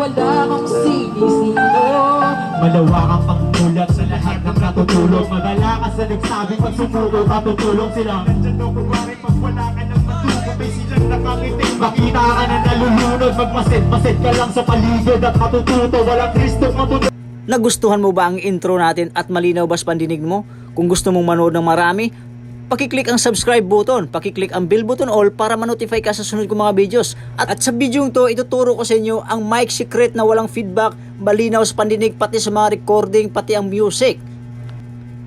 wala kang sinisino. Malawakang pangmulat sa lahat ng katutulog. Magala ka sa nagsabing pag sumuko katutulong sila. Nandyan daw kumari pag wala ka ng matugo. May silang nakangiting makita ka na nalulunod. Magpasit-pasit ka lang sa paligid at matututo. Walang Kristo matututo. Nagustuhan mo ba ang intro natin at malinaw ba sa pandinig mo? Kung gusto mong manood ng marami, pakiclick ang subscribe button, pakiclick ang bell button all para ma-notify ka sa sunod kong mga videos. At sa video to, ituturo ko sa inyo ang mic secret na walang feedback, malinaw sa pandinig, pati sa mga recording, pati ang music.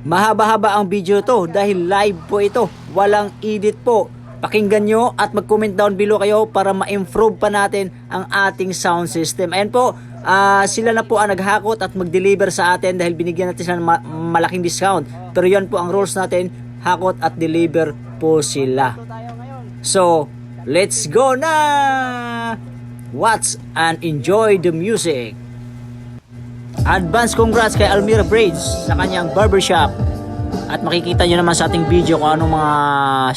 Mahaba-haba ang video to dahil live po ito, walang edit po. Pakinggan nyo at mag-comment down below kayo para ma-improve pa natin ang ating sound system. Ayan po, sila na po ang naghakot at mag-deliver sa atin dahil binigyan natin sila ng malaking discount. Pero yan po ang rules natin, hakot at deliver po sila. So, let's go na! Watch and enjoy the music. Advance congrats kay Almira Braids sa kanyang barbershop. At makikita nyo naman sa ating video kung anong mga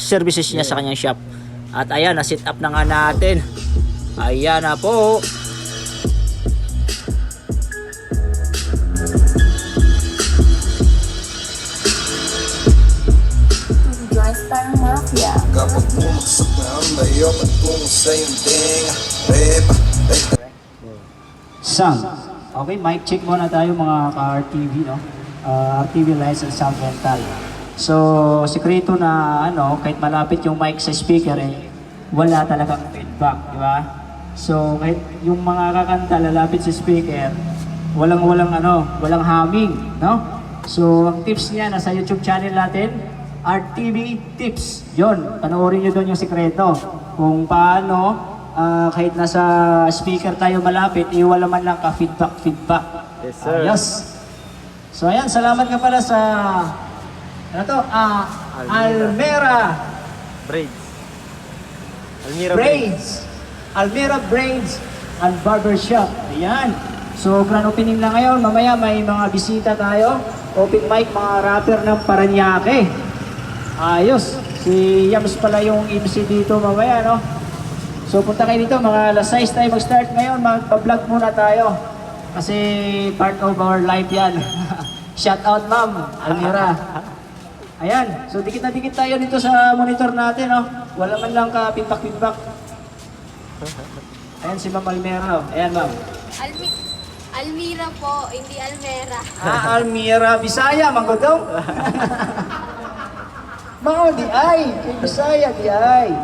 services niya sa kanyang shop. At ayan, na-set up na nga natin. Ayan na po. Star Mafia. Kapag pumaksak na ang layok at kung sa iyong tinga, beba, Sound. Okay, mic check muna tayo mga ka-RTV, no? RTV license sound rental. So, sekreto na kahit malapit yung mic sa speaker wala talagang feedback, di ba? So, kahit yung mga kakanta lalapit sa speaker, walang humming, no? So, ang tips niya nasa YouTube channel natin, RTV Tips. Yon, panoorin nyo doon yung sekreto. Kung paano, kahit nasa speaker tayo malapit, wala man lang ka-feedback. Yes, sir. Yes. So ayan, salamat ka pala sa Almira Braids. Almira Braids and Barbershop. Ayan. So grand opening lang ngayon. Mamaya may mga bisita tayo. Open mic, mga rapper ng Paranaque. Ayos. Si Yams pala yung MC dito mamaya, no? So punta kayo dito, mga alas 6 tayo mag-start ngayon. Mag-vlog muna tayo. Kasi part of our life yan. Shout out, ma'am, Almira. Ayan, so dikit na dikit tayo dito sa monitor natin, no? Wala man lang ka feedback. Ayan si Ma'am Almira, ayan ma'am. Almira po, hindi Almera. Almira, Bisaya, Manggodong. Mga di ay, kay Bisaya, di ay.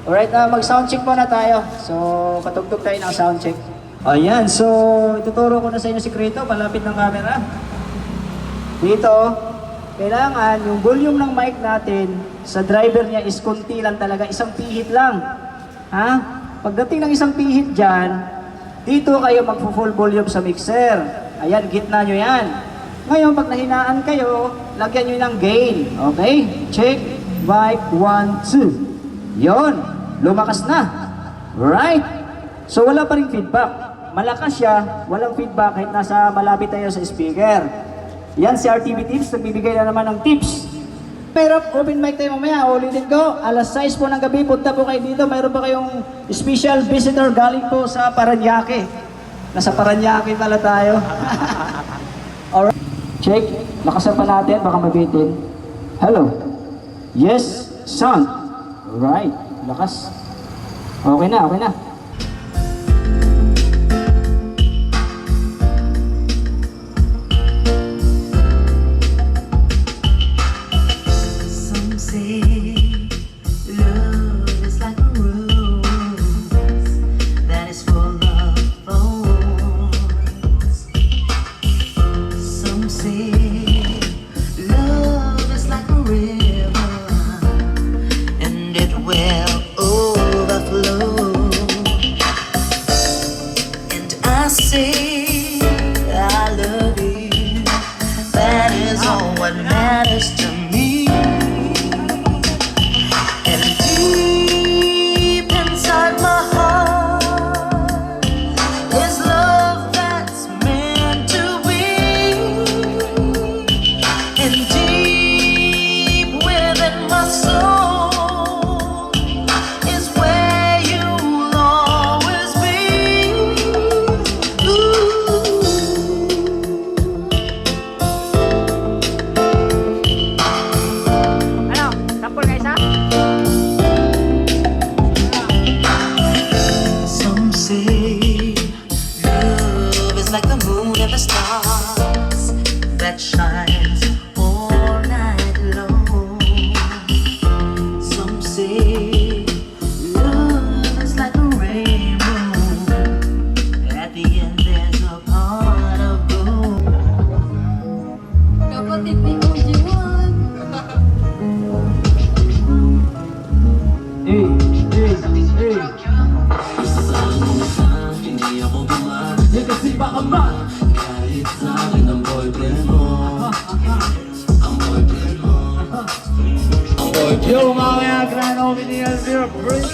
Alright, mag-sound check muna tayo. So, patugtog tayo ng sound check. Ayan, so ituturo ko na sa inyo sikreto, malapit ng camera. Dito, kailangan yung volume ng mic natin sa driver niya is konti lang talaga, isang pihit lang. Ha? Pagdating ng isang pihit dyan, dito kayo magpo-full volume sa mixer. Ayan, gitna nyo yan. Ngayon, pag nahinaan kayo, lagyan nyo ng gain. Okay? Check. Mic 1, 2. Yon, lumakas na. Right? So wala pa rin feedback. Malakas siya, walang feedback kahit nasa malapit tayo sa speaker. Yan si RTV Tips, nagbibigay na naman ng tips. Pero open mic tayo mamaya, ulitin ko, alas 6 po ng gabi, punta po kayo dito. Mayroon pa kayong special visitor galing po sa Paranaque. Nasa Paranaque pala tayo. Alright, check, lakasan pa natin, baka mabitin. Hello, yes, sound. Alright, lakas. Okay na. will overflow. like the moon and the stars that shines all night long. Some say love is like a rainbow. At the end there's a pot of gold. Kapatid ni OG1. Hindi ako bumag. Di kasi baka ma Kahit sa akin ang boyfriend mo. Ang boyfriend mo. Ang boyfriend Yo mga kaya grand opening Almira Bridge.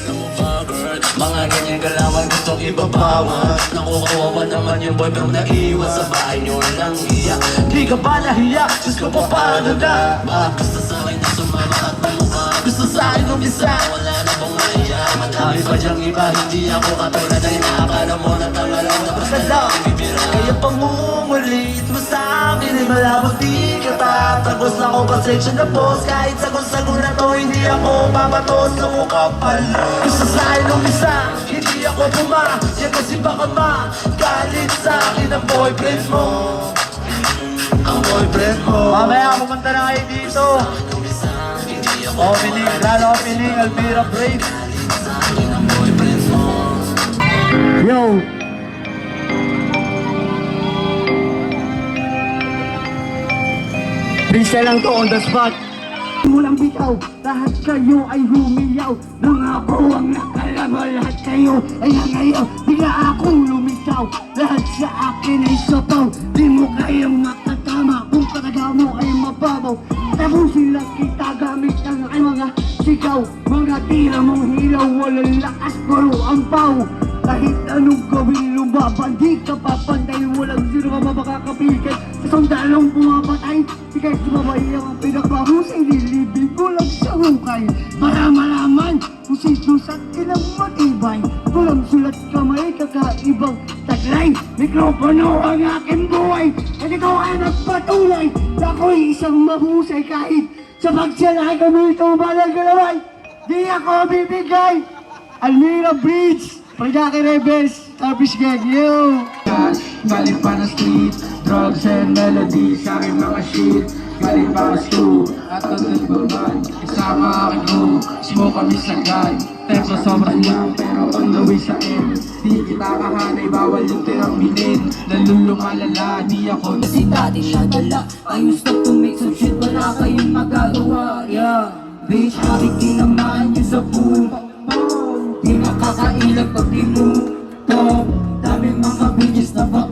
mga ganyan galawan gustong ibabawan. Nakukawawa naman yung boyfriend na iwan sa bahay nyo nang iyak. Di ka ba nahiya? Diyos ko pa paano na? Gusto sa akin na sumama at bumuka. Gusto sa akin umisa. Wala na bang maiya. Madami pa diyang iba. Hindi ako katulad ay nakakala mo na tanga lang. Basta lang bibira. Kaya pangumulit mo sa akin ay malabang di ka tatagos na ako pasensya na boss. Kahit sagot-sagot na to hindi ako mabatos. Lumukha pala. Gusto sa akin umisa. Hindi ako puma. Yan kasi baka magalit sa akin ang boyfriend mo. Ang boyfriend mo. Mamaya pumunta na kayo dito. Opening, grand opening, Almira Brave. Yo! Freestyle lang to on the spot. Mulang bitaw, lahat kayo ay humiyaw. Nangako ang nakalama, lahat kayo ay nangayaw. Bigla akong lumitaw, lahat sa akin ay sapaw. Di mo kayang makatama kung kataga mo ay mababaw. Tapusin lang kita gamit ng ay mga sigaw. Mga tira mong hilaw, walang lakas pero ang paw. Kahit anong gawin lumaban, di ka papantay. Walang sino ka makakapigil sa sandalong pumapatay. Di kahit sumabay ang pinagpahusay, nilibig ko lang sa hukay. Para malaman kung sino sa ilang matibay. Walang sulat kamay, kakaibang taglay. Mikropono ang aking buhay, at ikaw ay nagpatuloy. Ako'y isang mahusay kahit sa pagsalay kami ito malagalaway. Di ako bibigay. Almira Bridge, Pajaki Rebels, Starfish Gang, yo! Galing pa na street, drugs and melodies, sa aking mga shit. Galing pa na school, at total burban. Isama aking crew, smoke kami sa gun. Tempo sobrang lang, pero on the way sa end. Di kita kahanay, bawal yung tirang bilin. Nalulungalala, di ako Kasi dati siya dala. Ayos na to make some shit, wala kayong magagawa. Yeah, bitch, makiki naman yung sa pool. Di makakailag pag di mo top. Daming mga bitches na ba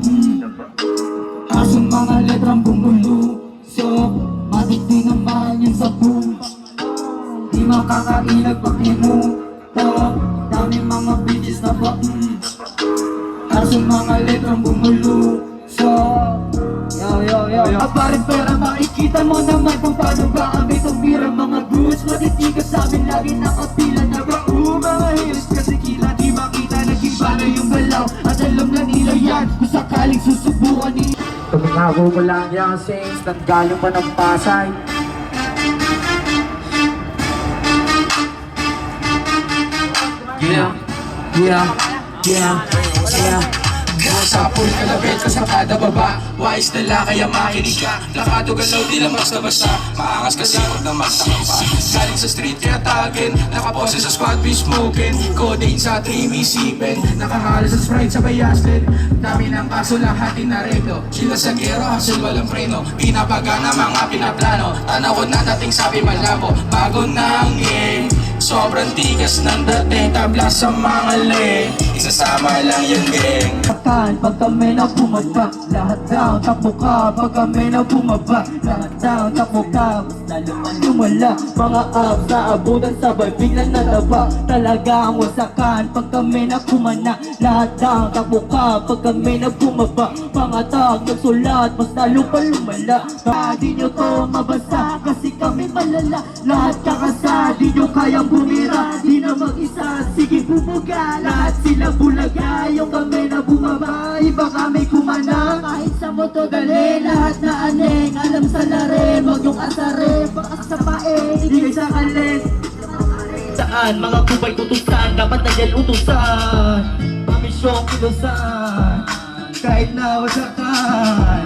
Asong mga letrang bumulo. So, matiti naman yung sa pool. Di makakailag pag di mo top. Daming mga bitches na ba Asong mga letrang bumulo. So, yo. Aparent pera makikita mo naman kung paano ba kami tumira. Mga goods matitigas sa amin lagi nakapila na ba mga heels kasi kila di makita nag-iba na yung galaw. At alam na nila yan kung sakaling susubukan nila. Tumingago mo lang yung sings, nanggaling pa ng Pasay. Yeah. Sa pool kalabit ka sa kada baba. Wise nila kaya makinig ka. Lakado galaw di lang basta-basta. Maangas kasi huwag na magtakapa. Galing sa street kaya tagin. Nakapose sa squad be smoking. Codeine sa 3v7. Nakakalas sa Sprite sa bayaslin. Dami ng kaso lahat inareglo. Sila sa gero hasil walang preno. Pinapagana mga pinaplano. Tanaw ko na dating sabi malabo. Bago na ang game. Sobrang tigas ng dating. Tabla sa mga leg. Isasama lang yung gang. Pag kami na bumaba, lahat down, takbo ka. Pag kami na bumaba, lahat down, takbo ka. Lalo man lumala, mga abs na abutan sabay, biglang nataba. Talaga ang wasakan, pag kami na kumana. Lahat down, takbo ka. Pag kami na bumaba, mga tag, nagsulat, mas lalo pa lumala. Di nyo to mabasa, kasi kami malala. Lahat kakasa, di nyo kayang bumira. Di na mag-isa, sige bubuga. Lahat sila bulaga, yung kami na bumaba. Iba kami kumana, kahit sa moto dali. Lahat na aneng, alam sa lare. Huwag yung asare, baka sa pae, hindi sa kalit. Saan mga kubay tutusan, dapat na yan utusan. Mami syong kilusan. kahit na wasakan.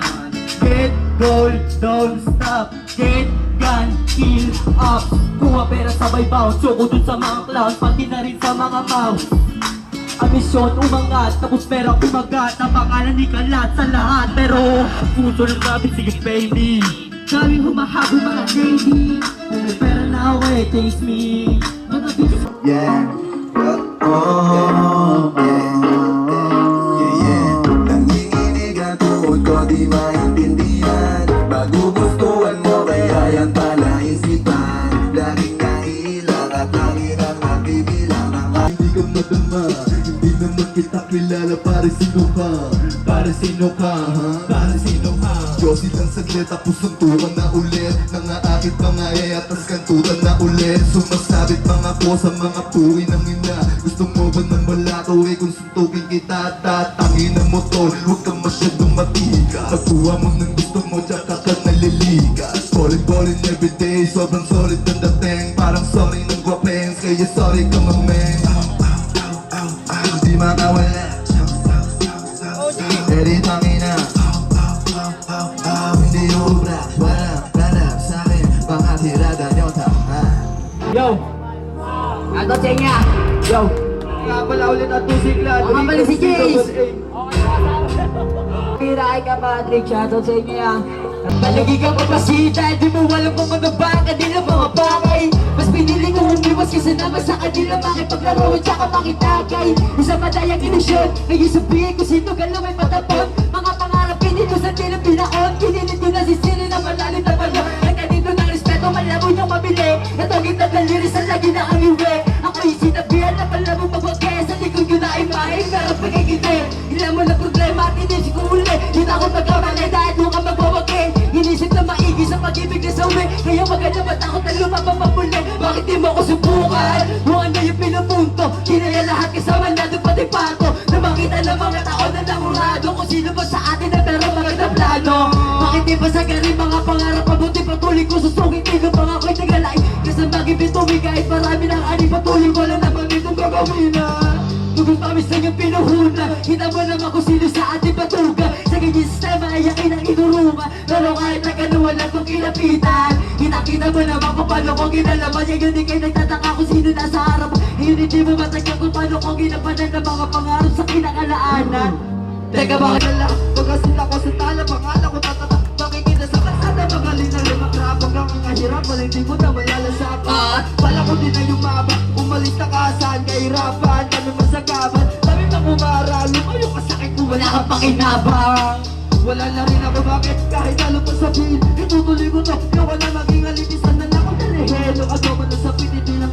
Get gold, don't stop. Get gun, kill up. Kuha pera sabay bounce, soko dun sa mga clowns, pati na rin sa mga mouse. Ang misyon umangat, tapos pera kumagat. Ang pangalan ni kalat sa lahat, pero puso ng grabe, sige pay me. Daming humahabol mga lady, may pera na ako eh, taste me. Mga bitches. Yeah. Oh, yeah. Nanginginig ang tuhod ko, di maintindihan. Magugustuhan mo, kaya yan pala isipan. Laging naiilang at laging ang nagbibilang ng Hindi ka madama, hindi naman kita kilala. Para sino ka? Para sino ka? Para sino ka? Diyos ilang saglit, tapos suntukan na ulit. Nangaakit mga atas kantutan na ulit. Sumasabit mga ko sa mga puwi ng ina. Gusto mo ba ng malato eh kung suntukin kita? Tatangin ang motor, huwag kang masyadong matigas. Pagkuha mo ng gusto mo, tsaka ka naliligas. Ballin' everyday, sobrang solid ang dating. Parang sorry ng guwapens, kaya sorry ka mameng. Hindi makawala, edi tangina. Hindi ubra, walang sa'kin. Pangatirada nyo Yo! Ato Chenya! Yo! Nga pala ulit at tusigla. Mga pala si Jace! Piray ka Patrick, shoutout sa inyo yan. Palagi ka papasita, di mo alam kung ano ba ang kanilang mga bagay. Mas pinili kong umiwas kasi naman sa kanila makipaglaro at saka makitagay. Isa madayang ilusyon, ngayon sabihin ko sino galaw ay patapon. Mga pangarap pinilusan nila pinakon, kinilit ko na sisili na malalim na balon. At kanito ng respeto, malabo niyang mabili. Natogit at naliris ang lagi na ang iwi. Ako'y sinabihan na malabo magwagay. Sa likod ko na ay mahing pero pagkikite. Ilan mo na problema at inisip ko uli. Di na ako magkamalay dahil doon ka magwawagay. Inisip na maigi sa pag-ibig na sa uwi. Kaya maganda matakot na lumabang mapuli. Bakit di mo ako subukan? Kung ano yung pinupunto, kinaya lahat kasama na doon pati pato. Na makita ng mga tao na namurado. Kung sino ba sa atin na pero maganda plano. Bakit di ba sa galing mga pangarap mabuti patuloy ko susungit nilo mga ako'y nagalay. Kasi mag-ibig kahit marami ng ani patuloy ko lang naman itong gagawin na. Tugong tamis lang yung pinuhuna. Kita mo naman kung sino sa ating patuga. Sa ganyan sistema ay yakin ang inurungan. Pero kahit na gano'n wala kong kilapitan. Kita mo naman kung paano kong ginalaman. Yan yun din kayo nagtataka kung sino nasa harap mo. Yun hindi mo matagyan kung paano kong ginapanan ng mga pangarap sa kinakalaanan. Teka bakit wala? Pagkasin ako sa tala, pangalan ko tatatak. Makikita sa kalsada, magaling na lumagrap. Hanggang ang kahirap, wala hindi mo na malalasapan. Pala ko din na yumabak, umalis na kasan. Kahirapan, kami masagapan. Dami pang umaral, lumayo ka sakit kung wala kang pakinabang. Wala na rin ako bakit, kahit ano pa sabihin. Itutuloy ko to, yung wala maging alinisan na lang ako dalihelo. Ako man na sa piniti na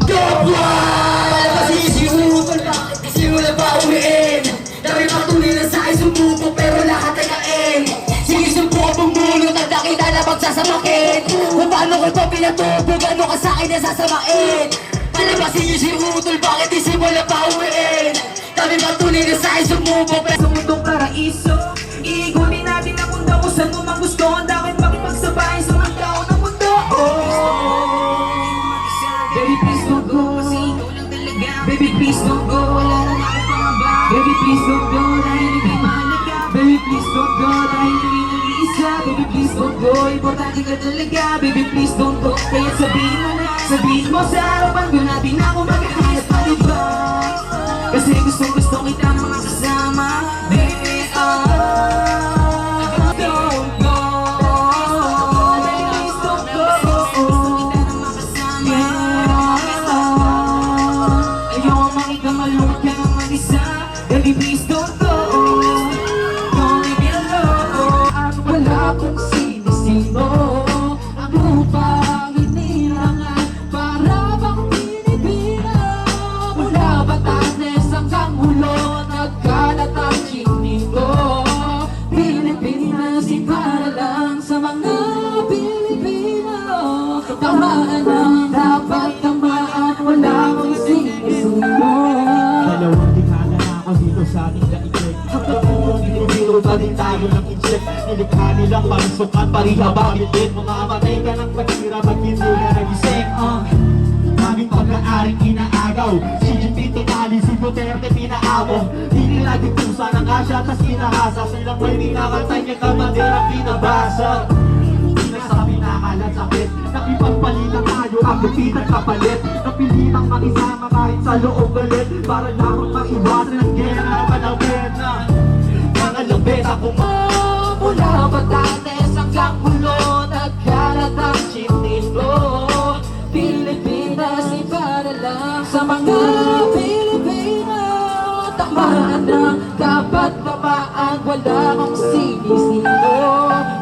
Masisimulan, bakit kasi wala pa uwiin? Dami patuloy na sa akin sumuko pero lahat ay kain. Sige subukan bumulot at nakita na magsasamakin. Kung paano ko ito pinatubo, gano'n ka sa akin nasasamain. Palabasin niyo si Utol, bakit di simula pa uwiin? Dami patuloy na sa akin sumuko pero Sa mundong paraiso, iigunin natin ang mundo kung saan mo mang gusto. Ang dapat makipagsabayan sa mga tao ng mundo. Baby please don't go, baby please don't go. Baby please don't go, dahil hindi mahalaga. Baby please don't go, dahil hindi nag-iisa. Baby please don't go, importante ka talaga. Baby please don't go, kaya sabihin mo sa harapan ko na di na ako maghahanap pa iba. Kasi gusto kita mga kasama. Baby, don't go. Baby please don't go. Ayoko makita malungkot ka ng mag-isa. Baby please don't go. Don't leave me alone. At wala akong sinisino. Ang upang inilangan para bang Pilipina. Mula Batanes hanggang Ulo, nagkalat ang chingning ko. Pilipinas, di para lang sa mga Pilipino. Tamaan ang dapat tamaan, wala akong sinisino. Dalawang dekada na ako dito sa ating daigdig. Hanggang tulong binibiro pa din tayo ng insect. Nilikha nilang parisukan, pariha bakit din. Mamamatay ka ng paghirap at hindi na nagising. Daming pag-aaring inaagaw. Si Jimmy tinali, si Duterte pinaamo. Di nila ditusa ng Asya, tas inahasa. Silang may ninakantay niya kamanderang pinabasa. Di na sa pinakalat sakit, nakipagpalitan tayo ang lupit at kapalit. Napilitang makisama kahit sa loob galit, para lamang maiwasan ng gera, malawin na mga labit ako Mula Batanes hanggang Pulo, nagkalat ang chipnito. Pilipinas, iba na lang sa mga Pilipino. Tamaan na, dapat tamaan, wala kang sinisino.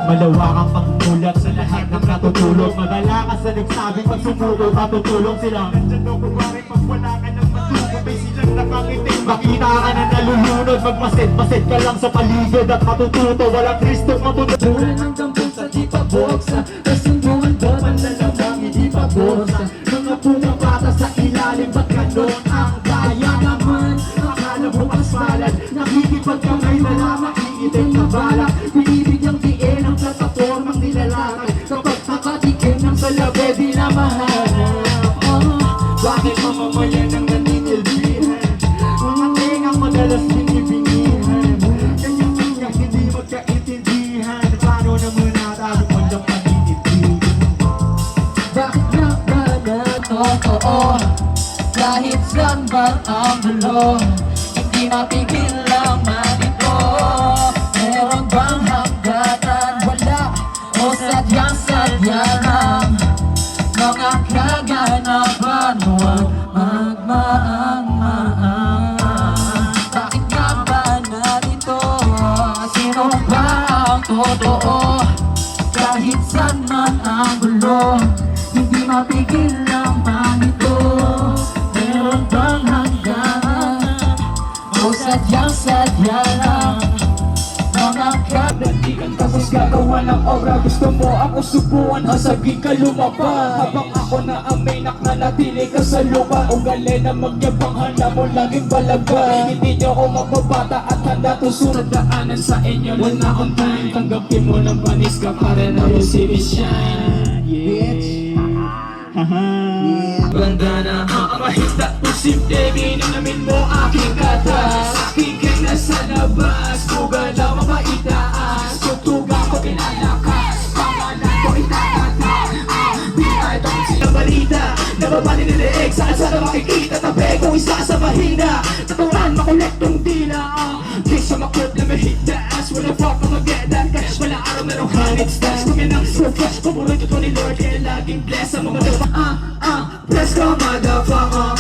malawakang pangmulat sa lahat ng katutulog. Madala ka sa nagsabing pag sumuko, katutulong sila. Nandyan ako kuwari pag wala ka ng matulog, may silang nakangiting. Makita ka na nalulunod, magmasid-masid ka lang sa paligid at matututo. Walang Kristong matulog. Mula ng gampong sa di pa boksa, kasunduan ba manlalamang hindi pa borsa. Mga pumapata sa ilalim, ba't ganon ang kaya naman? Akala mo aspalan, nakikipagkamay na lang, nakikitin na balak. Binibigyang diin ang plataformang nilalakad. Kapag nakatikim ng salabe, di na mahanap. Bakit mamamayan ang naninilbihan? Mga tingang madalas binibingihan. Kanyang tingang hindi magkaintindihan. Paano naman natalo mo ng paninitigan? Bakit nga ba na totoo? Kahit saan ba ang gulo, hindi mapigil lang man ito. Meron bang hangganan? Wala o sadyang-sadya lang. Mga kaganapan, huwag magmaang-maang. Bakit nga ba narito? Sino ba ang totoo? Kahit saan man ang gulo, hindi mapigil lang man ito. Meron bang hangganan? O sadyang-sadya lang. Mga Nandigan tapos gagawa ng obra. Gusto mo ako subuan, hasagin ka lumapa. Habang ako na ang may naknanatili ka sa lupa. Ugali na magyabang, handa mo laging balaga. Hindi nyo ako mababata at handa to sunod daanan sa inyo. Wala on time, tanggapin mo ng panis ka para na yung city shine. Bitch. Bandana, mahita o simple, minanamin mo aking katas. Aking gang na sa labas, buga na mapaitaas. Tugtuga ko pinalakas, pangalan ko itatata. B.I. Tong sila balita, nababali niliig, saan sana makikita. Tabi kung isa sa mahina, taturan makolektong dila. Di siya makurp na may hitaas, wala fuck mga get that cash. Wala araw merong honey stash, kung yan ang so fresh. Paborito to ni Lord, kaya laging bless ang mga dawa. Bless ka motherfucker,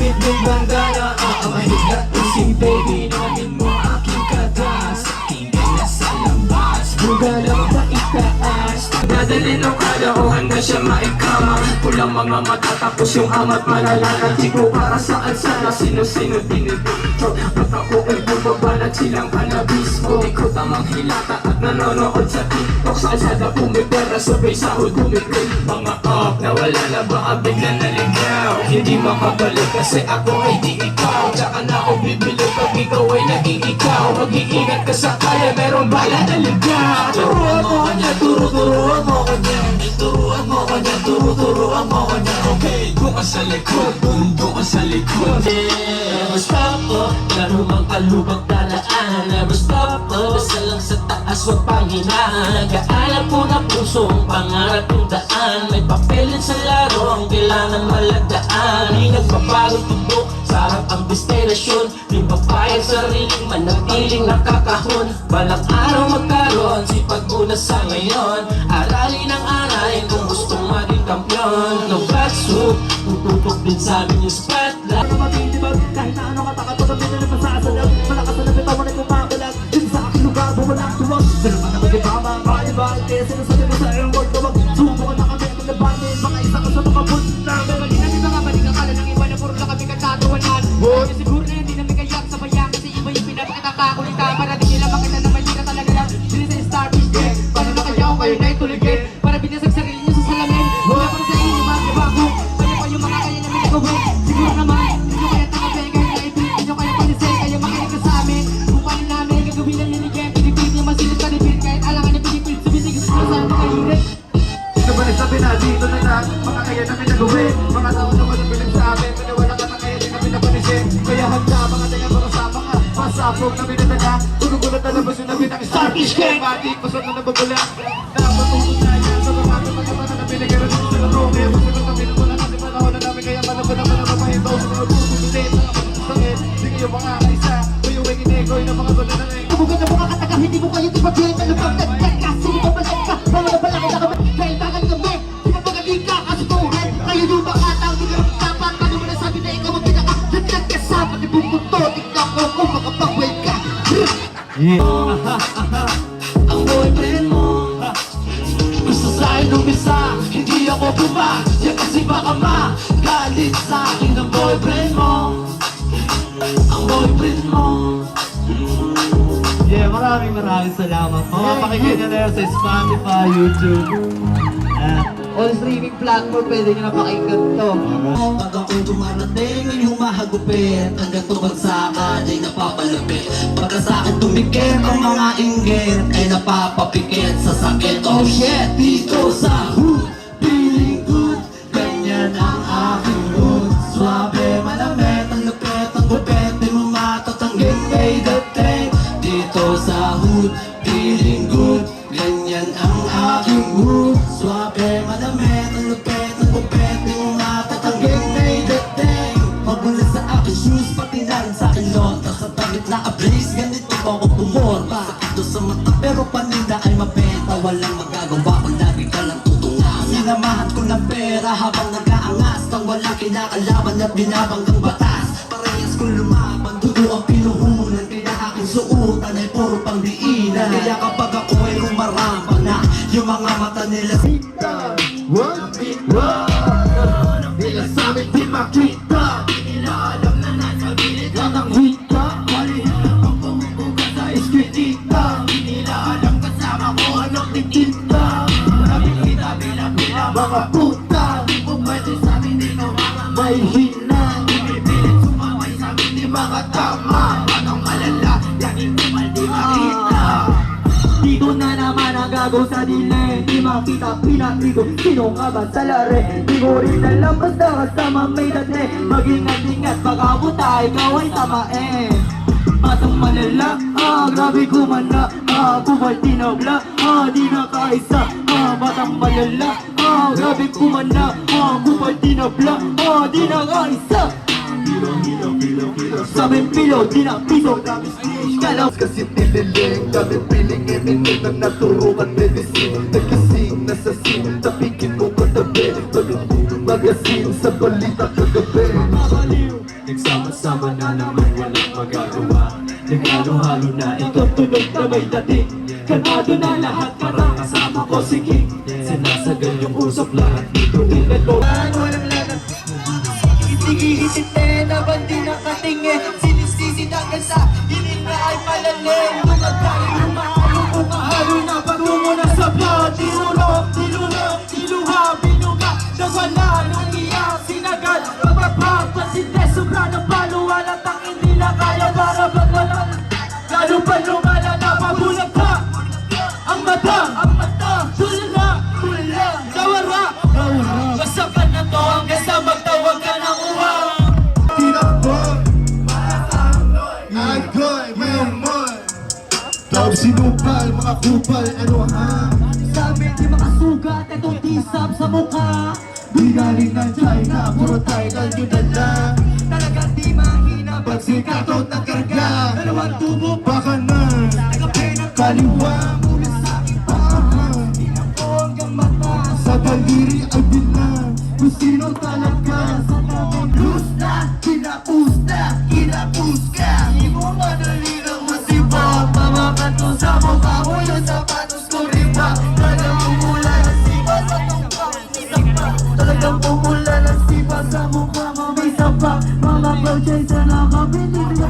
with the bandana. Mahigla ising baby, namin mo aking katas. Aking gang na sa labas, buga lang pa itaas. Dadali ng kalauhan na siya maikama. Pulang mga mata tapos yung amat malalakat. Sigo para saan sana sino-sino dinidito. Pag ako ay bumabanat silang kanabismo. Di ko tamang hilata at nanonood sa TikTok. Sa kalsada pumipera sabay sahod kumikil. Mga up na wala na baka bigla naligaw. Hindi makabalik kasi ako ay di ikaw. Tsaka na ako bibili pag ikaw ay naging ikaw. Mag-iingat ka sa kaya meron bala na ligaw. Turuan mo kanya, turuan mo kanya. Turuan mo kanya, turuan mo kanya. Okay, doon ka sa likod, doon ka sa likod. Never stop, oh, laro mang kalubag dalaan. Never stop, oh, basta lang sa taas, wag panghinaan. Kaalam ko na pusong pangarap yung daan. May papelin sa laro, ang kailangan malagdaan. Di nagpapagod tubok, sa harap ang destinasyon. Di papayag sariling manatiling nakakahon. Balang araw magkaroon, sipag una sa ngayon. Aralin ang aray kung gustong maging kampiyon. No bad soup, tututok din sa amin yung spotlight. Matitibag, kahit na ano katakato na pinili pa sa asalag. Malakas na nabitawan ay kumabalag. Dito sa aking lugar, buwalang tuwag. Sino ka na magibama, maibag. Kaya sinasabi mo sa iyong word tuwag. Subukan na kami ang naglabanin. Baka isa ka sa mga punta namin. Hindi namin mga balik akala ng iba na puro lang kami katatawanan. Kaya siguro na hindi namin kayak sa bayan. Kasi iba yung pinapakakakulita. Para di nila makita na mahira talaga lang. Sila sa starfish day. Paano na kaya ako kayo na ituligin? Para binasag sarili nyo sa salamin. Wala pa rin sa inyo mga bago. Kaya pa yung mga kaya namin gawin. Siguro naman, hindi nyo kaya takapin. Kahit na ipin, hindi nyo Iskeng! Bati, pasok na nababala. Napatulog na yan sa mga magkabata na pinagaran sa laro. Kaya masagot na pinabala kasi panahon na namin. Kaya malabala na mapahito sa mga pupunin. Sakit, di kayo mga kaisa. Kayo ay ginegoy ng mga bala na rin. Kabugan na mga kataga, hindi mo kayo tipagyan. Malabang nagkaka, sino pa balag ka? Mga nabalaki na kami, kailangan kami. Di ba magaling ka kasi tuhan? Kayo yung mga tao, di ka magtapan. Paano mo nasabi na ikaw ang pinaka? Naglag ka sa pati bumuto, tignan ko kung makapag-wait ka. Ang boyfriend mo gusto sa'kin umisa, hindi ako pumasya kasi baka magalit sa'kin ang boyfriend mo. Ang boyfriend mo. Yeah, maraming salamat. Mga pakikita na yan sa Spotify, YouTube. All streaming platform, pwede nyo na pakinggan to. Pag ako dumarating ay humahagupit, hanggang tungkol sa'kin ay napapalapit. Pagka sa'kin tumikit ang mga inggit ay napapapikit sa sakit. Oh shit, dito sa hood, feeling good, ganyan ang aking mood. Swabe, malamit, ang lupit, ang gupit, di mo matatanggit kay dating. Dito sa hood, feeling good, ganyan ang aking mood. Swabe, malamit, ang lupit, ang gupit, di mo matatanggit kay dating. Magulat sa aking shoes, pati na rin sa aking lonta. Sa damit na ablis, ganito ako tumorba. Sakit sa mata, pero paninda ay mabenta. Walang magagawa ko, lagi ka lang tutungan. Sinamahan ko ng pera habang nag-aangas, nang walang kinakalaban at binabanggang batas. Parehas ko lumaban, dugo ang pinuhunan. Kaya aking suotan ay puro pangdiinan. Kaya kapag ako ay rumarambang na, yung mga mata nila nila sa'min di makita. Di nila alam na nasa gilid lang ng hita. Malihan ang pumupuga sa eskwitita. Di nila alam kasama ko anong titinda. Maraming kita-bila-bila mga puta. Di po pwede sa'min di nawaman may hina. Ibibilit sumaway sa'min di mga tama. Anong malala, laging kumal di makita. Dito na naman ang gago sa dile. Di makita pinatrigo, sino nga ba sa lare? Di ko rin alam basta kasama may dati. Mag-ingat-ingat baka buta ikaw ay tamain. Batang malala, grabe kumana. Bumal tinabla, di na kaisa. Batang malala, grabe kumana. Bumal tinabla, di na kaisa. Sabing pilo, di na piso. Kalaw Kasi nililing, dami piling Eminem ang naturuan medicine. Nagkasing nasa scene, tapikin mo katabi. Palutong magasin sa balita kagabi. Nagsama-sama na naman walang magagawa. Naghalo-halo na ito, tunog na may dating. Kanado na lahat parang kasama ko si King. Sinasagal yung usok lahat dito tinalo. walang lanas. Itigihitite na bandi nakatingin. Sinisisitagan sa hiling na ay malalim. Lumagkain, lumahalo, umahalo na patungo na sa blood. Diluha, binuga, nawala, nung iyak, sinagal. Pagpapasinte, sobra ng palo, walatang hindi na kaya para ba't walang. Lalo pa lumala na magulat ka. Ang mata, tulala, nawara. Masakan na to hanggang sa magtawag ka ng uwang. Agoy, mayaman. Tawag sinupal, mga kupal, ano ha? Sa amin di makasugat, itong tisap sa mukha. Di galing ng China, puro title nyo na lang. Talagang di mahina pag Pagsikatot ng karga, dalawang tubo baka na Nagapay ng kaliwa. mula sa aking paa. Tinako hanggang mata. Sa daliri ay bilang kung sino talaga. Sa tamang luz na, kinapus ka. Di mo madali ng masiba. Mamakanto sa mukha mo yung sapatos ko riba. Talagang pumula ng sipa sa mukha mo may sapa. Talagang pumula ng sipa sa mukha mo may sapa. Mga project sa nakabilib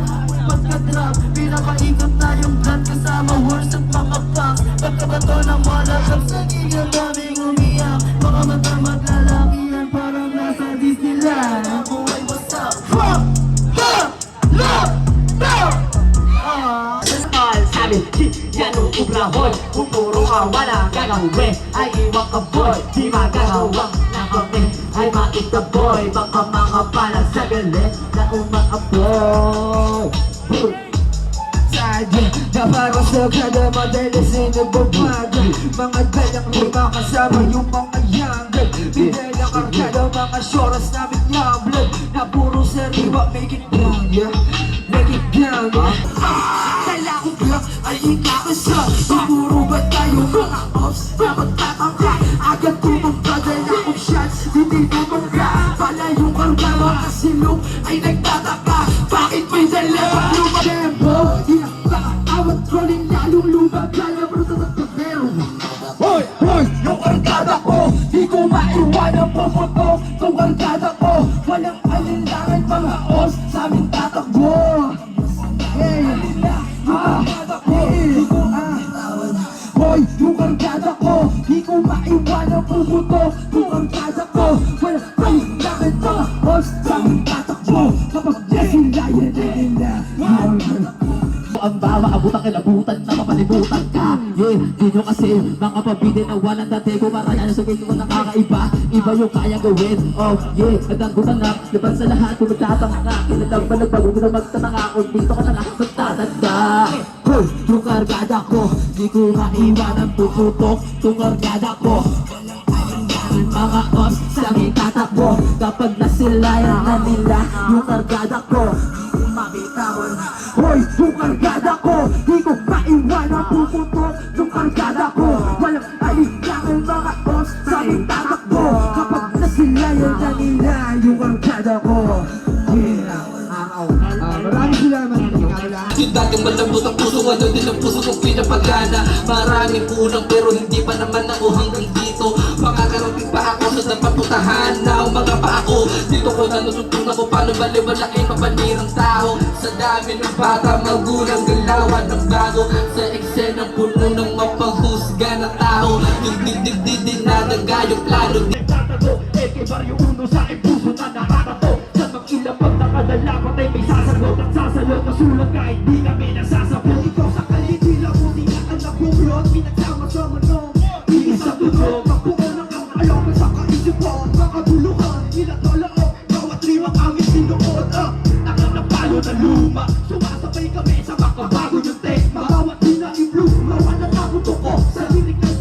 mas ka-trap. Pinapaikot na yung brand kasama horse at mga packs. Pagkabato ng malakap sa gigil daming umiyak. Baka matamat lalaki yan parang nasa Disneyland. Ang buhay what's up? From the love. Sabi, yan ang ubrahon. Kung puro ka wala gagawin, ay iwak ka boy. Di magagawang nakapin, ay makita boy. Baka mga palang sa galit na umaaboy. side Na parang sa kada madalas ay nagbabago Mga dalang lima kasama yung mga younger Bigay lang kargada mga shoras namin yablog Na puro sariwa, make it down, yeah Make it down, Dala ko block, ay ikakasa Siguro ba tayo mga ops na magtatangka Agad tumangka, dala kong shots Hindi tumangka, pala yung karga mga silong ay nagtataka Bakit may dala pag lumatempo Nakakaawat rolling lalong lumag Kaya bro sa pagkakero Hoy! Hoy! Yung kargada ko Di ko maiwan ang puputok Yung kargada ko Walang alinlangan mga os Sa aming tatakbo Hoy! Yung kargada ko Di ko maiwan ang puputok Yung kargada ko Walang alinlangan mga os Sa aming tatakbo Kapag nasilayan na nila Ang bawa, abutan kilabutan na mapalibutan ka. Yeah, di nyo kasi mga pabidin na walang dati ko marayan sa ko nakakaiba. Iba yung kaya gawin. Oh yeah, nagdagutan na laban sa lahat kung magtatangka. Kinatang balag bago ko na magtatanga kung dito ka na lang magtatanda. Hoy, yung kargada ko di ko maiwan ang puputok. Yung kargada ko mga os sa aking tatakbo. Kapag nasilayan na nila yung kargada ko mabitawan. Hoy, yung kargada ko di ko maiwan ang puputok. Yung kargada ko walang alinlangan mga os sa aking tatakbo. Kapag nasilayan na nila yung kargada ko. Maraming salamat. Yung dating malambot ang puso, ano din ang puso kong pinapagana. Maraming kulang pero hindi pa naman ako hanggang dito. Makakarating pa ako sa dapat putahan na mga pa ako. Dito ko na natutunan ko paano baliwalain mapanirang tao. Sa dami ng bata, magulang galawan ng bago. Sa eksenang puno ng mapanghusga na tao. Yung digdig na yung plano. Nagtatago, kay Baryo Uno sa aking puso na nakakato. Sa mag-ilang pag nakadala ko tayo may sasagot at sasalot na sulat kahit di kami nasasabot. Ikaw sa kaliti lang mo, di na ang nagbublot. Pinagsama-sama nung inis sa tunog. Magpuo ng ang alaman sa kaisipan. Makabuluhan, ilatolao, bawat liwang aming sinuot. Nakanapalo na luma, sumasabay kami sa makabago yung tekma. Bawat di na i-bloom, mawalan ako tuko. Sa lirikas,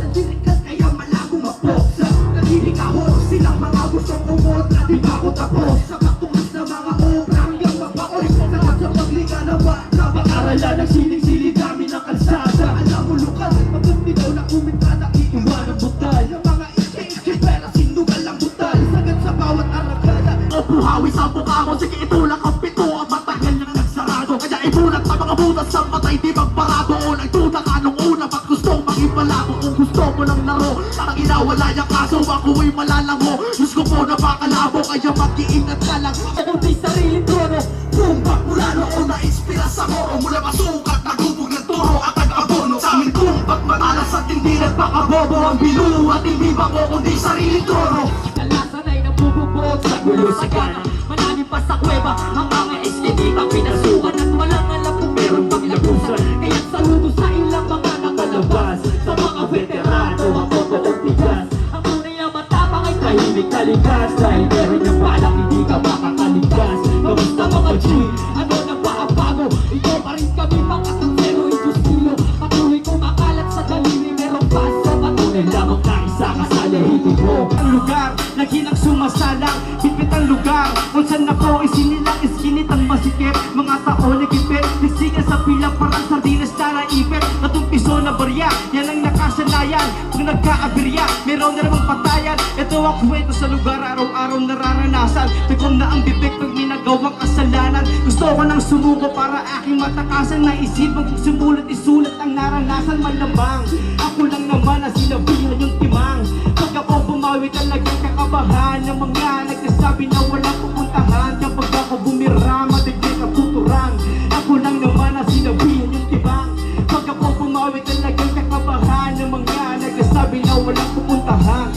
kaya malagong mapoksa. Naghilikahon, silang mga gustong umot. At di ba ako tapos sa kaktumas na mga obra. Hanggang mapaoy, sagat sa pagliga na ba? Napag-aralan ng siling-siling namin ng kalsada. Alam mo lukas, pagkaktidaw na kumintada, iiwan ang butal. Ng mga ikik, pera sinugal ang butal. Sagat sa bawat aragada. O buhawi sa mukha mo, sige itulak ang pito. Ang matagal nang nagsarado. Kaya ibulat sa mga butas sa matay, di magparado. O nagtuta ka nung una, ba't gustong maging malabo? Kung gusto mo ng laro, ang inawala yung kaso, ako'y malalango. Diyos ko po na makalabo, kaya mag-iingat ka lang. Kung di sarili trono, tumbak mula noon na-inspira sa moro. Mula masukat, nagubog ng turo at nag-abono. Sa aming tumbak, matalas at hindi nagpakabobo. Ang binuo at hindi bako, kundi sarili trono. Nalasanay na bububog sa gulo sa gana. Malalim pa sa kuweba, ang mga eskinitang pinasukan. At walang alam kung meron pang labusan. Kaya saludo sa ilang mga nakalabas. Sa mga veterano, ang totoong tigas. Ang tunay na matapang ay tahimik kaligas. Dahil meron niyang balang hindi ka makakaligtas. Kamusta mga G? Ano na ba ang bago? Ito pa rin kami mga kansero, ito stilo. Patuloy kong makalat sa dalili, merong paso. Patunay lamang na isa ka sa lehiti mo. Ang lugar, naghinang sumasalang Hipit ang lugar, kung saan ako isinilang iskinit ang masikip. Mga tao nagipit, nagsiga sa pila parang sardinas na naipit. Natumpiso na barya, yan ang nakasanayan. Kung nagkaabirya, meron na namang patayan. Ito ang kwento sa lugar, araw-araw nararanasan. Tagom na ang bibig pag minagawang kasalanan. Gusto ko nang sumuko para aking matakasan. Naisipan kong sumulat, isulat ang naranasan. Malabang, ako lang naman ang sinabihan yung timang. Pag ako bumawi talagang kakabahan ng mga nagsasabi na walang pupuntahan. Kapag ako bumira, matigil ka tuturang. Ako lang naman ang sinabihan yung timang. Pag ako bumawi talagang kakabahan ng mga nagsasabi na walang pupuntahan.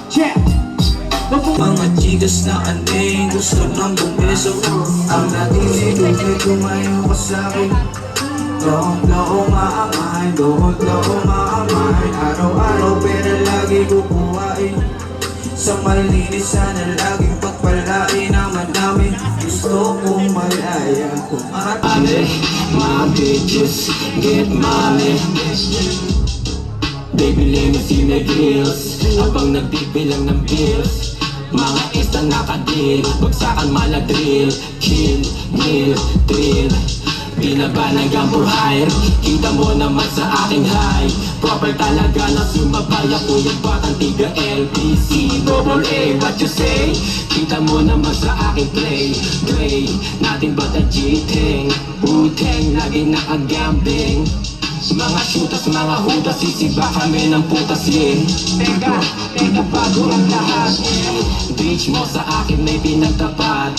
Check! Mga chikas na aning gusto ng bumiso. Ang natinig ay tumayo ka sa'kin. Doon maamay, doon maamay. Araw-araw pero lagi ko kuhain. Sa malinis sana laging pagpalain naman namin. Gusto kong malaya kung Mga bitches, get money. Baby, limousine na grills habang nagbibilang ng bills. Mga isang nakadil, bagsakan maladrill. Chill, chill, thrill. Pinabanag ang for hire. Kita mo naman sa aking high. Proper talaga na sumabay ako yung batang tiga LBC Double A, what you say? Kita mo naman sa aking play. Play, natin ba the G-Tang? Wu-Tang, lagi nakagambling. Mga shooters, mga hudas, sisiba kami ng putas, yeah. Teka, bago ang lahat, yeah. Bitch mo sa akin may pinagtapat.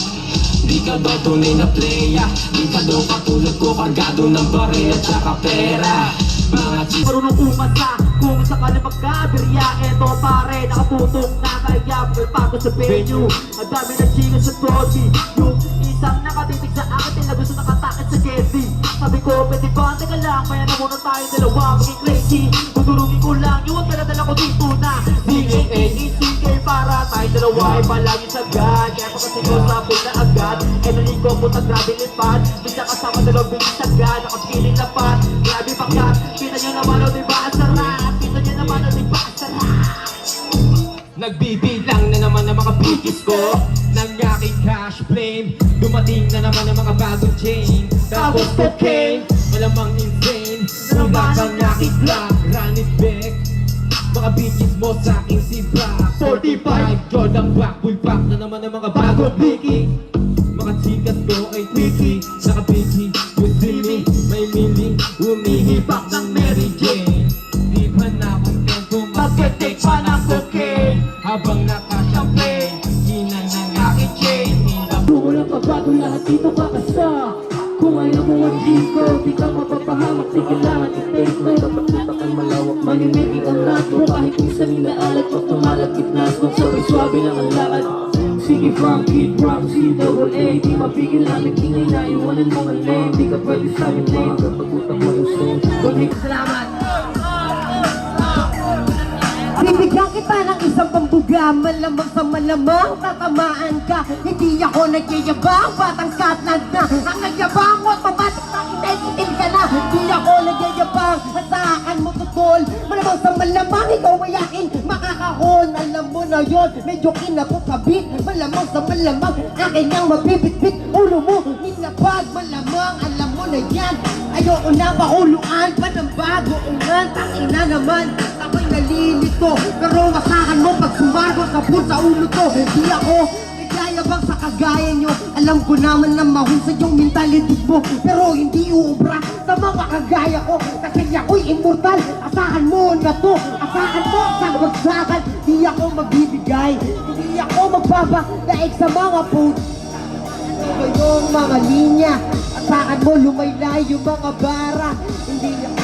Di ka daw tunay na playa. Di ka daw katulad ko, kargado ng baril at saka pera. Mga chicks Marunong umasa kung sakali magkabirya. Eto pare, nakatutok na kaya may pako sa venue. Ang dami ng chika sa Todi. Yung isang nakatitig sa akin, tila gusto nakatakit sa candy. Sabi ko, pwede ba, teka lang, kaya na muna tayo dalawa maging crazy. Tutulungin ko lang, yung dala-dala ko dito na DKA-ECK para tayo dalawa ay palagi sagad. Kaya pagkasigaw sa pool na agad, eh naligo ko na grabe lipad. Bisa kasama dalawang bilis sagad, nakapiling lapat. Grabe pakat, kita nyo naman o diba ang sarap. Kita nyo naman o diba ang sarap. Nagbibilang na naman ang mga bitches ko ng aking cash flame. Dumating na naman ang mga bagong chain. Tapos cocaine, malamang insane. Wala kang aking black, run it back. Mga bitches mo sa aking sibra 45, Jordan back, full pack na naman ang mga bagong biki. Mga chikas ko ay tricky, naka-bitchy, you see me, may miling, humihipak ng Mary Jane. Di ba na kontento, mag-take pa ng cocaine habang naka-champagne, hinan ng aking chain. Kung walang pagbago lahat dito kakasa. Kung ayaw mo ang ko, di ka mapapahamak. Di kailangan i-take mo. Dapat kita kang malawak, manimiging ang lato. Kahit minsan inaalat, pag tumalagkit na smoke, sabay-swabe lang ang lakad. Sige funky, drop, C-double-A. Di mapigil namin ingay na iwanan mo ang lane. Di ka pwede sa amin lane, kapag utang mo yung same. Salamat. Bibigyan kita ng isang pambuga, malamang sa malamang tatamaan ka. Hindi ako nagyayabang, batang Scotland na. Ang nagyabang mo, automatic na inaitin ka na. Hindi ako nagyayabang, at sa akin mo tutol. Malamang sa malamang, ikaw mayakin, makakahon. Alam mo na yun, medyo kinapukabit. Malamang sa malamang, akin niyang mabibit-bit. Ulo mo, nilapag, malamang, alam mo na yan. Ayoko na mahuluan pa ng bagoongan. Tangina naman, ako'y nalilito. Pero masakan mo pag sumagot sa pool sa ulo to. Di ako nagyayabang sa kagaya nyo. Alam ko naman na mahusay yung mentality mo, pero hindi uubra sa mga kagaya ko. Kasi ako'y immortal, asahan mo na to. Asahan mo sa bagsakan. Di ako magbibigay, hindi ako magpapadaig sa mga pool. Ano ba yung mga linya? Asahan mo lumaylay yung mga bara. Hindi ako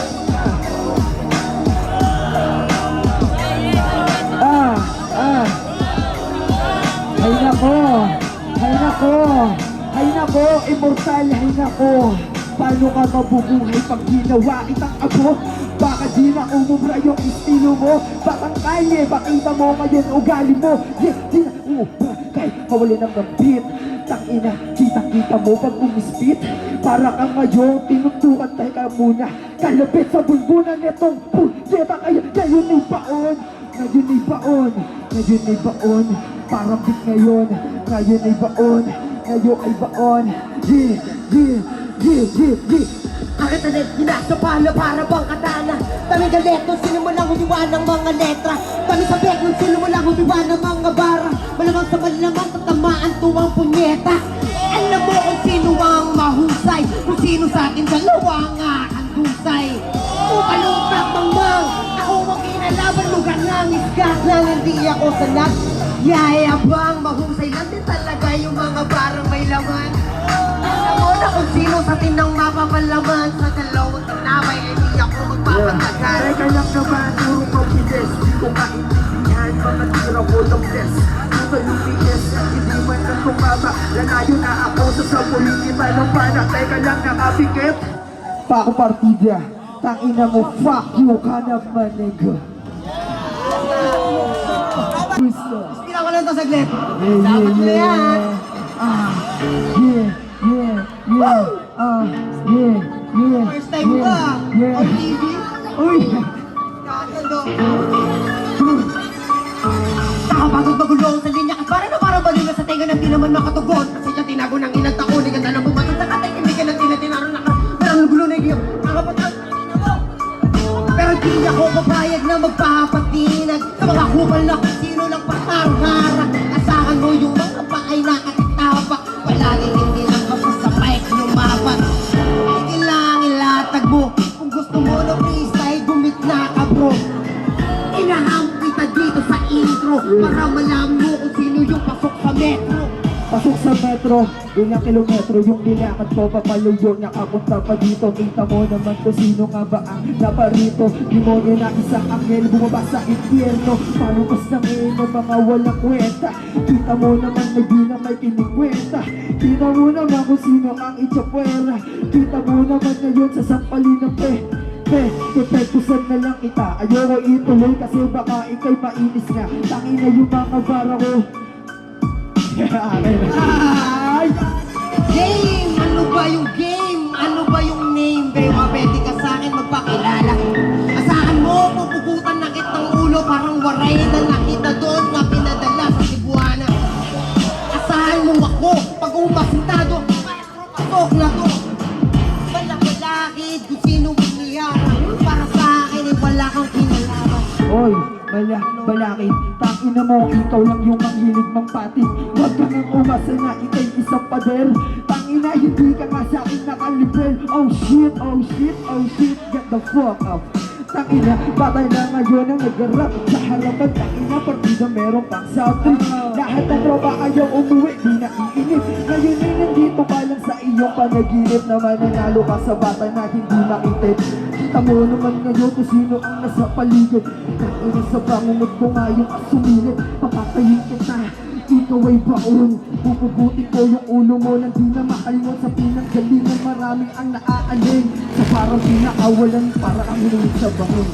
Ay nako, immortal, ay nako. Paano ka mabubuhay pag ginawa kitang abo? Baka di na umubra yung estilo mo. Bakang kaya, bakita mo ngayon ugali mo. Di na umubra, kahit mawala ng gambit. Tangina, kita-kita mo pag umispit. Para kang ngayon, tinuntukan tayo ka muna. Kalapit sa bulbunan netong pulyeta kayo. Ngayon ay baon, ngayon ay baon, ngayon ay baon. Parang bit ngayon, ngayon ay baon, ngayon ay baon. Akit na net, ginasapala para bang katana. Dami galit nung sinimulang humiwa ng mga letra. Dami sabek nung sinimulang humiwa ng mga bara. Malamang sa malamang tatamaan tuwang punyeta. Alam mo kung sino ang mahusay, kung sino sa akin dalawa nga ang dusay. Umalutang mangmang, ako ang kinalaban, lugar ng iskat lang, hindi ako sanat. Yayabang, mahusay lang din talaga yung mga barang may laman. Alam mo na kung sino sa tinang mapapalaman. Sa dalawang tinamay, hindi ako magpapatagal. Teka lang naman, puro confidence. Di ko maintindihan, mga tira ko ng test. Kung sa'yo BS, hindi man lang tumama. Lalayo na ako sa sapuliti pa ng panak. Teka lang nakapikit. Pako partida, tangina mo, fuck you ka naman, nigga. Christmas. lang to saglit. Dapat mo na yan. First time ko on TV. Uy! Kakando. Nakapagod magulo ako sa linya. Parang balila sa tenga ng di naman makatugon. Kasi siya tinago ng ilang taon. Hindi ka na bumatang sa katay. Hindi ka na tinatinaro na ka. Parang gulo na yung kakapatang. Pero di ako papayag na magpapatinag sa mga kupal na kung sino lang patang-harap. Asahan mo yung mga paay na katitapak. Palaging hindi lang basta sa mic lumapat. Hindi lang ilatag mo. Kung gusto mo na freestyle, gumit na ka bro. Inaham kita dito sa intro para malaman mo kung sino yung pasok sa metro. Pasok sa metro, ilang kilometro yung dinakad ko papaluyo nakapunta pa dito. Kita mo naman to sino nga ba ang naparito. Demonyo na isang anghel bumaba sa impyerno. Palupas ng ng mga walang kwenta. Kita mo naman na di na may kinikwenta. Kita mo naman kung sino ang itsapuera. Kita mo naman ngayon sa sampalin ng Pepekusan na lang kita. Ayoko ituloy kasi baka ikay mainis nga. Tangina yung mga bara ko. Ay! Game! Ano ba yung game? Ano ba yung name? Bewa, pwede ka sa akin magpakilala. Asahan mo, pupugutan na kitang ulo. Parang waray na nakita doon na pinadala sa Cebuana. Asahan mo ako, pag umasintado, pasok na to. Balakid kung sino mangyayara. Para sa akin ay wala kang kinalaman. Oy, balakid, tangina mo, ikaw lang yung manghilig mang pati. Huwag ka nang umasa na ikay isang pader. Tangina, hindi ka nga sa akin nakalibel. Oh shit, oh shit, oh shit, get the fuck up. Tangina, batay na ngayon ang nag-rap sa harapan. Tangina, partida meron pang soundtrack. Lahat ng tropa ayaw umuwi, di na iinip. Ngayon ay nandito ka lang sa iyong panaginip. Na mananalo ka sa batay na hindi makitid. Kita mo naman ngayon kung sino ang nasa paligid. Tangina sa bangungot ko ngayon at sumilip. Papatayin kita, ikaw ay baon. Pupugutin ko yung ulo mo nang di na makalimot. Sa pinanggalingan maraming ang naaaling. Sa parang pinakawalan, para ang hinulog sa bangon.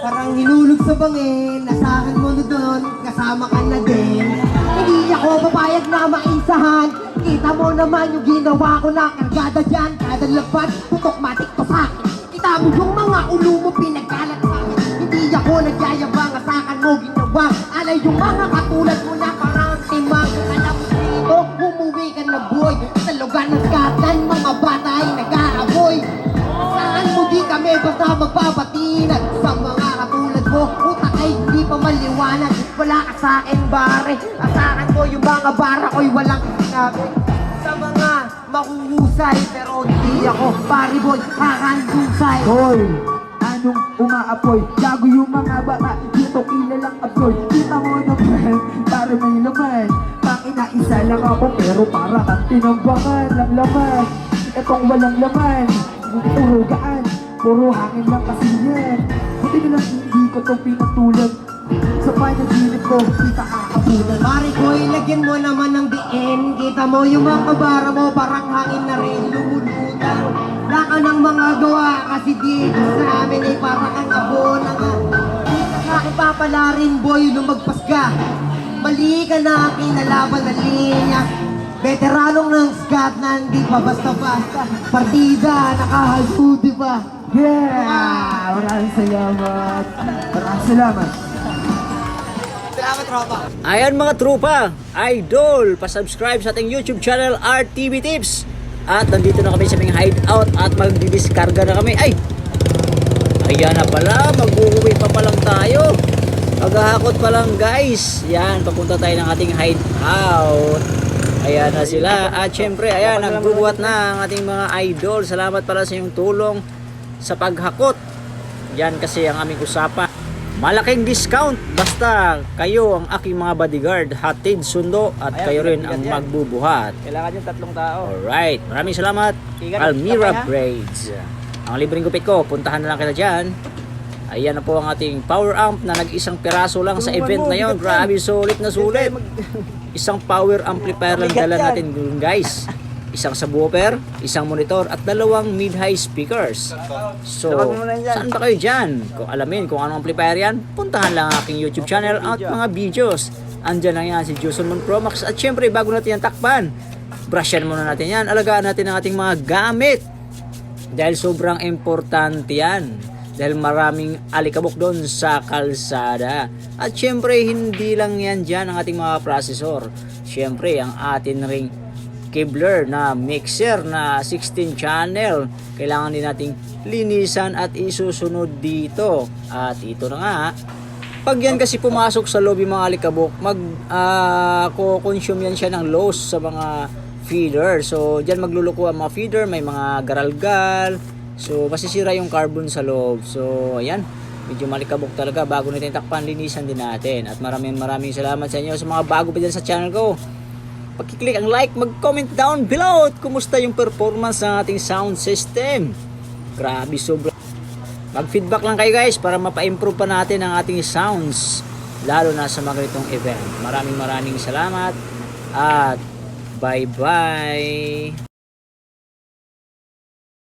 Parang hinulog sa bangin, asahan mo na doon, kasama ka na din. Hindi ako papayag na maisahan. Kita mo naman yung ginawa ko na kargada dyan. Kada lapad, putok matik to sa akin. Kita mo yung mga ulo mo pinagkalat sa akin. Hindi ako nagyayabang, asahan mo ginawa. Alay yung mga katulad mo na parang timang. Alam mo dito, umuwi ka na boy. Sa lugar ng Scotland, mga bata ay nag-aaboy. Saan mo di kami basta magpapatinag. Sa mga katulad mo, utak ay hindi pa maliwanag. Wala ka sa akin bare. Asahan mo yung mga bara ko'y walang sinabi. Sa mga mahuhusay, pero hindi ako pari boy, hahandusay. Hoy, anong umaapoy? Gago yung mga bata, dito kilalang absoy. Kita mo naman, para may laman. Tangina, isa lang ako, pero para kang tinambangan lang laman. Etong walang laman, puro gaan, puro hangin lang kasi yan. Buti na lang hindi ko itong pinatulad. Sa panaginip ko, kita kakapunan. Pare ko, ilagyan mo naman ng diin. Kita mo yung mga kabara mo, parang hangin na rin lumulutan. Laka ng mga gawa, kasi dito sa amin ay parang kang abo na nga. Dito sa akin papala rin, boy, lumagpas ka. Mali ka na kinalaban na linya. Veteranong ng Scotland, di pa basta-basta. Partida, nakahaludi pa. Yeah! Maraming salamat. Maraming salamat. Salamat, tropa. Ayan mga trupa, idol, pasubscribe sa ating YouTube channel RTV Tips. At nandito na kami sa aming hideout at magdidiskarga na kami. Ay! Ayan na pala, mag-uwi pa palang tayo. Maghahakot pa lang guys. Yan, papunta tayo ng ating hideout. Ayan na sila. At syempre, ayan, nagbubuhat na ang ating mga idol. Salamat pala sa inyong tulong sa paghakot. Yan kasi ang aming usapan. Malaking discount basta kayo ang aking mga bodyguard, hatid, sundo at kayo rin ang magbubuhat. Kailangan yung 3 tao. Alright, maraming salamat. Almira Braids. Ang libreng gupit ko, puntahan na lang kita dyan. Ayan na po ang ating power amp na nag-isang piraso lang sa event na yon. Grabe, sulit na sulit. Isang power amplifier lang dala natin guys. Isang subwoofer, isang monitor at 2 mid-high speakers. So, saan ba kayo dyan? Kung alamin kung anong amplifier yan, puntahan lang ang aking YouTube channel at mga videos. andyan lang yan si Juson Mon Pro Max. At syempre, bago natin yan takpan, brushan muna natin yan, alagaan natin ang ating mga gamit dahil sobrang importante yan, dahil maraming alikabok doon sa kalsada. At syempre, hindi lang yan dyan ang ating mga processor, syempre ang atin ring Kevlar na mixer na 16 channel, kailangan din nating linisan at isusunod dito. At ito na nga, pag yan kasi pumasok sa loob yung mga alikabok, consume yan siya ng loss sa mga feeder. So dyan magluluko ang mga feeder, may mga garalgal, so masisira yung carbon sa loob. So ayan, medyo malikabok talaga. Bago natin takpan, linisan din natin. At maraming salamat sa inyo, sa mga bago pa dyan sa channel ko. Pag-click ang like, mag-comment down below at kumusta yung performance ng ating sound system. Grabe, sobra. Mag-feedback lang kayo guys para mapa-improve pa natin ang ating sounds, lalo na sa mga ganitong event. Maraming salamat at bye bye.